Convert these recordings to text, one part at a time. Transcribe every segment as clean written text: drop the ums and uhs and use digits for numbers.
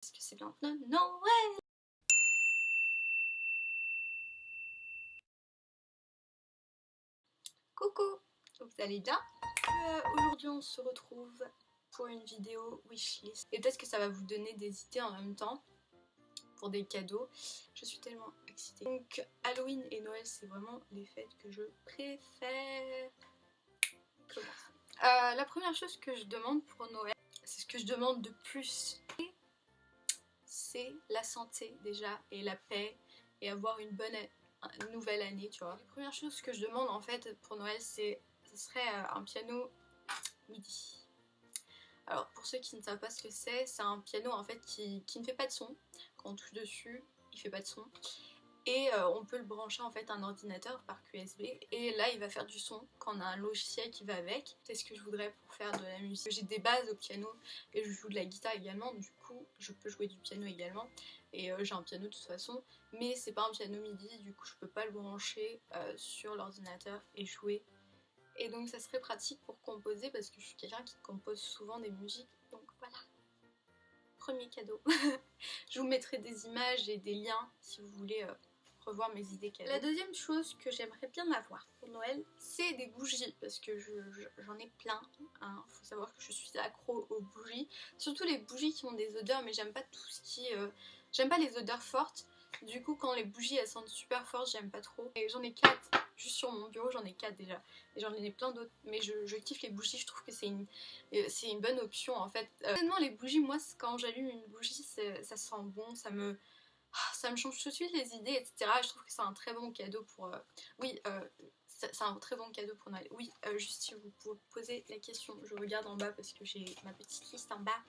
Est-ce que c'est bien Noël? Coucou, vous allez bien? Aujourd'hui on se retrouve pour une vidéo wishlist. Et peut-être que ça va vous donner des idées en même temps pour des cadeaux. Je suis tellement excitée. Donc Halloween et Noël, c'est vraiment les fêtes que je préfère. Commençons. La première chose que je demande pour Noël, c'est ce que je demande de plus. C'est la santé déjà et la paix et avoir une bonne nouvelle année, tu vois. La première chose que je demande en fait pour Noël, ce serait un piano MIDI. Alors pour ceux qui ne savent pas ce que c'est un piano en fait qui ne fait pas de son. Quand on touche dessus, il fait pas de son. Et on peut le brancher en fait à un ordinateur par USB et là il va faire du son quand on a un logiciel qui va avec. C'est ce que je voudrais pour faire de la musique. J'ai des bases au piano et je joue de la guitare également, du coup je peux jouer du piano également et j'ai un piano de toute façon, mais c'est pas un piano MIDI, du coup je peux pas le brancher sur l'ordinateur et jouer. Et donc ça serait pratique pour composer parce que je suis quelqu'un qui compose souvent des musiques, donc voilà. Premier cadeau. Je vous mettrai des images et des liens si vous voulez revoir mes idées cadeaux. La deuxième chose que j'aimerais bien avoir pour Noël, c'est des bougies parce que j'en ai plein. Hein. Faut savoir que je suis accro aux bougies, surtout les bougies qui ont des odeurs, mais j'aime pas tout ce qui... J'aime pas les odeurs fortes. Du coup quand les bougies elles sentent super fort, j'aime pas trop. Et j'en ai 4, juste sur mon bureau j'en ai 4 déjà. Et j'en ai plein d'autres, mais je kiffe les bougies, je trouve que c'est une bonne option en fait. Honnêtement les bougies, moi quand j'allume une bougie ça sent bon, ça me change tout de suite les idées, etc. Et je trouve que c'est un très bon cadeau pour... Oui, c'est un très bon cadeau pour Noël. Oui, juste si vous pouvez poser la question, je regarde en bas parce que j'ai ma petite liste en bas.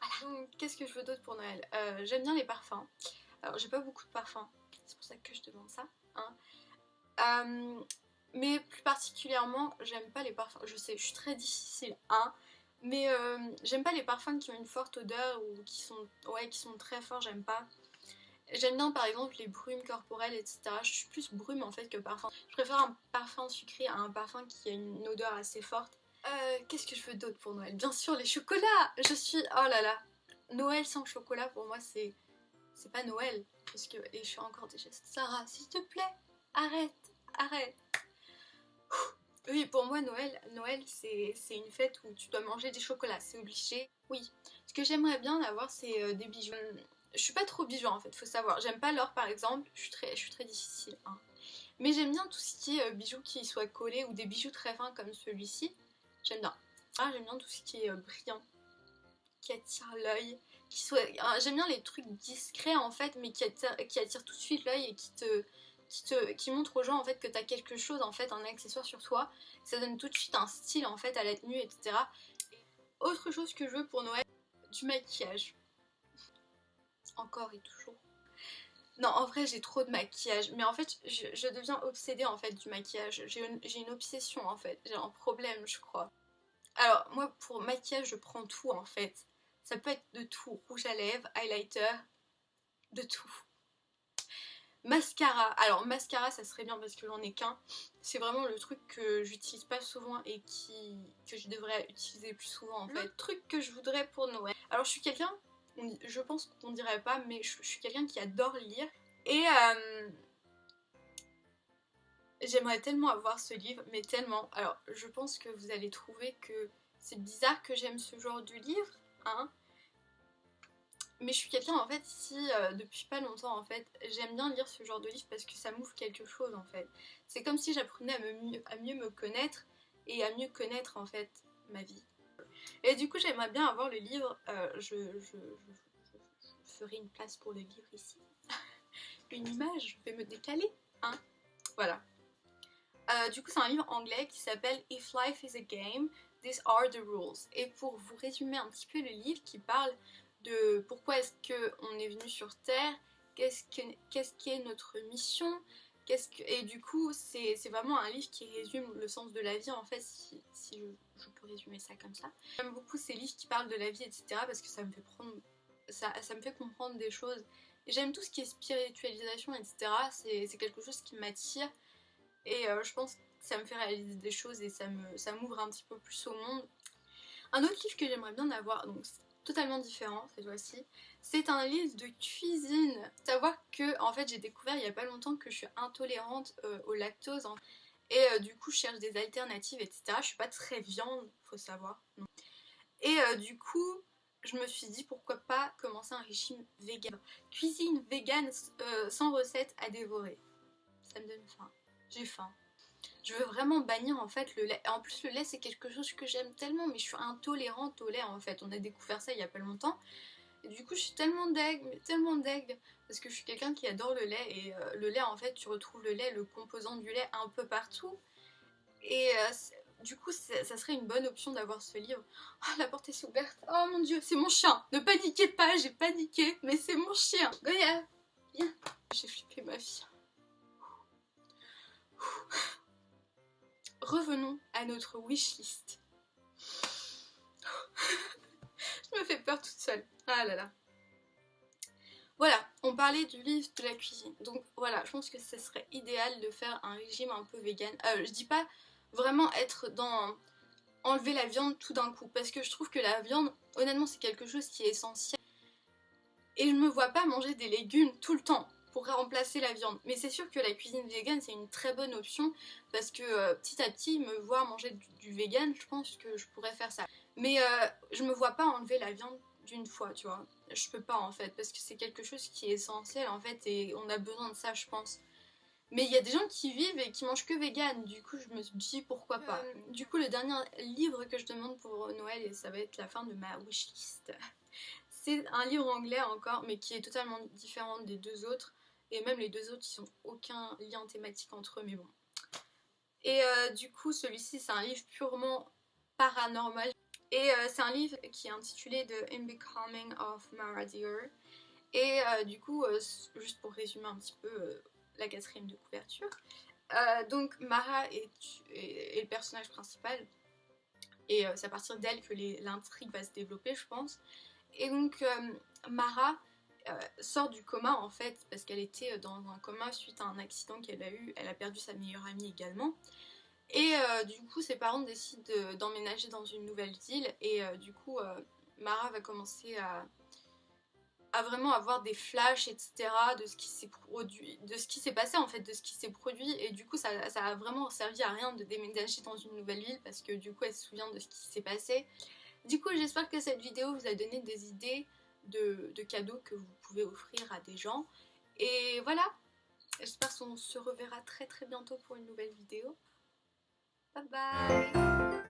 Voilà. Donc qu'est-ce que je veux d'autre pour Noël? J'aime bien les parfums. Alors j'ai pas beaucoup de parfums, c'est pour ça que je demande ça. Hein. Mais plus particulièrement, j'aime pas les parfums. Je sais, je suis très difficile, hein. Mais j'aime pas les parfums qui ont une forte odeur ou qui sont très forts, j'aime pas. J'aime bien par exemple les brumes corporelles, etc. Je suis plus brume en fait que parfum. Je préfère un parfum sucré à un parfum qui a une odeur assez forte. Qu'est-ce que je veux d'autre pour Noël? Bien sûr les chocolats. Oh là là. Noël sans chocolat pour moi c'est pas Noël. Parce que... Et je suis encore déjà... Sarah, s'il te plaît, arrête. Oui, pour moi Noël c'est une fête où tu dois manger des chocolats, c'est obligé. Oui, ce que j'aimerais bien avoir c'est des bijoux. Je suis pas trop bijoux en fait, faut savoir. J'aime pas l'or par exemple, je suis très difficile. Hein. Mais j'aime bien tout ce qui est bijoux qui soient collés ou des bijoux très fins comme celui-ci. J'aime bien. J'aime bien tout ce qui est brillant, qui attire l'œil. J'aime bien les trucs discrets en fait, mais qui attirent tout de suite l'œil et qui montre aux gens en fait que t'as quelque chose en fait, un accessoire sur toi. Ça donne tout de suite un style en fait à la tenue, etc. Autre chose que je veux pour Noël, du maquillage. Encore et toujours. Non, en vrai j'ai trop de maquillage, mais en fait je deviens obsédée en fait du maquillage. J'ai une obsession en fait, j'ai un problème je crois. Alors moi pour maquillage je prends tout en fait. Ça peut être de tout, rouge à lèvres, highlighter, de tout. Mascara, alors mascara ça serait bien parce que j'en ai qu'un. C'est vraiment le truc que j'utilise pas souvent et que je devrais utiliser plus souvent en fait. Le truc que je voudrais pour Noël. Alors je suis quelqu'un, je pense qu'on dirait pas, mais je suis quelqu'un qui adore lire. Et j'aimerais tellement avoir ce livre, mais tellement. Alors je pense que vous allez trouver que c'est bizarre que j'aime ce genre de livre, hein. Mais je suis quelqu'un en fait, depuis pas longtemps en fait, j'aime bien lire ce genre de livre parce que ça m'ouvre quelque chose en fait. C'est comme si j'apprenais à mieux me connaître et à mieux connaître en fait ma vie. Et du coup j'aimerais bien avoir le livre, je ferai une place pour le livre ici. Une image, je vais me décaler, hein. Voilà. Du coup c'est un livre anglais qui s'appelle If Life is a Game, These Are the Rules. Et pour vous résumer un petit peu le livre qui parle de pourquoi est-ce qu'on est venu sur Terre, qu'est-ce qu'est notre mission, et du coup c'est vraiment un livre qui résume le sens de la vie en fait, si je peux résumer ça comme ça. J'aime beaucoup ces livres qui parlent de la vie, etc. parce que ça me fait comprendre des choses. J'aime tout ce qui est spiritualisation, etc. C'est quelque chose qui m'attire et je pense que ça me fait réaliser des choses et ça m'ouvre un petit peu plus au monde. Un autre livre que j'aimerais bien avoir, donc totalement différent cette fois-ci. C'est un livre de cuisine. Savoir que en fait j'ai découvert il y a pas longtemps que je suis intolérante au lactose et du coup je cherche des alternatives etc. Je suis pas très viande, faut savoir. Non. Et du coup je me suis dit pourquoi pas commencer un régime vegan. Cuisine vegan sans recette à dévorer. Ça me donne faim. J'ai faim. Je veux vraiment bannir en fait le lait. En plus le lait c'est quelque chose que j'aime tellement mais je suis intolérante au lait en fait. On a découvert ça il y a pas longtemps. Et du coup je suis tellement deg, mais tellement deg. Parce que je suis quelqu'un qui adore le lait et le lait en fait tu retrouves le lait, le composant du lait un peu partout. Et du coup ça serait une bonne option d'avoir ce livre. Oh la porte est ouverte. Oh mon dieu c'est mon chien. Ne paniquez pas, j'ai paniqué. Mais c'est mon chien. Goya, viens. J'ai flippé ma fille. Revenons à notre wishlist. Je me fais peur toute seule. Ah là là. Voilà, on parlait du livre de la cuisine. Donc voilà, je pense que ce serait idéal de faire un régime un peu vegan. Je dis pas vraiment être dans enlever la viande tout d'un coup. Parce que je trouve que la viande, honnêtement, c'est quelque chose qui est essentiel. Et je me vois pas manger des légumes tout le temps pour remplacer la viande. Mais c'est sûr que la cuisine vegan c'est une très bonne option parce que petit à petit me voir manger du vegan, je pense que je pourrais faire ça. Mais je me vois pas enlever la viande d'une fois, tu vois. Je peux pas en fait parce que c'est quelque chose qui est essentiel en fait et on a besoin de ça je pense. Mais il y a des gens qui vivent et qui mangent que vegan, du coup je me dis pourquoi pas. Du coup le dernier livre que je demande pour Noël et ça va être la fin de ma wishlist. C'est un livre anglais encore, mais qui est totalement différent des deux autres. Et même les deux autres, ils n'ont aucun lien thématique entre eux, mais bon. Et du coup, celui-ci, c'est un livre purement paranormal. Et c'est un livre qui est intitulé The Unbecoming of Mara Deer. Et du coup, juste pour résumer un petit peu la quatrième de couverture. Donc Mara est le personnage principal. Et c'est à partir d'elle que l'intrigue va se développer, je pense. Et donc Mara sort du coma en fait parce qu'elle était dans un coma suite à un accident qu'elle a eu. Elle a perdu sa meilleure amie également. Et du coup ses parents décident d'emménager dans une nouvelle ville et du coup Mara va commencer à vraiment avoir des flashs etc. de ce qui s'est produit, de ce qui s'est passé en fait, de ce qui s'est produit et du coup ça a vraiment servi à rien de déménager dans une nouvelle ville parce que du coup elle se souvient de ce qui s'est passé. Du coup j'espère que cette vidéo vous a donné des idées de cadeaux que vous pouvez offrir à des gens. Et voilà, j'espère qu'on se reverra très très bientôt pour une nouvelle vidéo. Bye bye.